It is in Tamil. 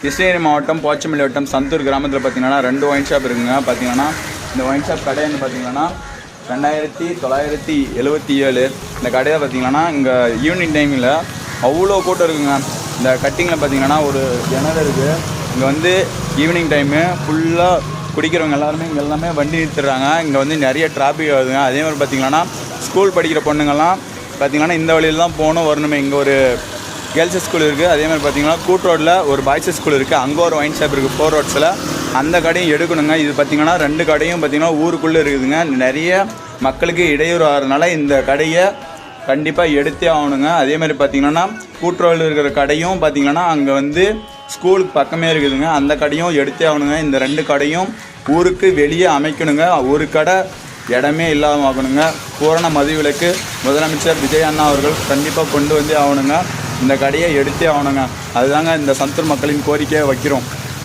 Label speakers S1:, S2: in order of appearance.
S1: கிருஷ்ணகிரி மாவட்டம் போச்சமல்லி வட்டம் சந்தூர் கிராமத்தில் பார்த்தீங்கன்னா 2 ஒயின் ஷாப் இருக்குங்க. பார்த்தீங்கன்னா இந்த ஒயின் ஷாப் கடைன்னு பார்த்தீங்கன்னா 2977. இந்த கடையில் பார்த்தீங்கன்னா இங்கே ஈவினிங் டைமில் அவ்வளோ கூட்டம் இருக்குங்க. இந்த கட்டிங்கில் பார்த்தீங்கன்னா ஒரு ஜன்னல் இருக்குது. இங்கே வந்து ஈவினிங் டைமு ஃபுல்லாக குடிக்கிறவங்க எல்லாருமே வண்டி நிறுத்துறாங்க. இங்கே வந்து நிறைய டிராஃபிக் ஆகுதுங்க. அதே மாதிரி பார்த்தீங்கன்னா ஸ்கூல் படிக்கிற பொண்ணுங்கள்லாம் பார்த்தீங்கன்னா இந்த வழியில் தான் போகணும் வரணுமே. இங்கே ஒரு கேர்ள்ஸ் ஸ்கூல் இருக்குது. அதே மாதிரி பார்த்தீங்கன்னா கூட் ரோட்டில் ஒரு பாய்ஸ் ஸ்கூல் இருக்குது. அங்கே ஒரு ஒயின் ஷாப் இருக்குது 4 ரோட்ஸில். அந்த கடையும் எடுக்கணுங்க. இது பார்த்தீங்கன்னா 2 கடையும் பார்த்தீங்கன்னா ஊருக்குள்ளே இருக்குதுங்க. நிறைய மக்களுக்கு இடையூறு ஆகிறதுனால இந்த கடையை கண்டிப்பாக எடுத்தே ஆகணுங்க. அதே மாதிரி பார்த்தீங்கன்னா கூட் ரோட்டில் இருக்கிற கடையும் பார்த்தீங்கன்னா அங்கே வந்து ஸ்கூலுக்கு பக்கமே இருக்குதுங்க. அந்த கடையும் எடுத்தே ஆகணுங்க. இந்த 2 கடையும் ஊருக்கு வெளியே அமைக்கணுங்க. ஒரு கடை இடமே இல்லாமல் ஆகணுங்க. பூரண மதுவிலக்கு முதலமைச்சர் விஜய் அண்ணா அவர்கள் கண்டிப்பாக கொண்டு வந்தே ஆகணுங்க. இந்த கடையை எடுத்தே ஆகணுங்க. அதுதாங்க இந்த சந்தூர் மக்களின் கோரிக்கையை வைக்கிறோம்.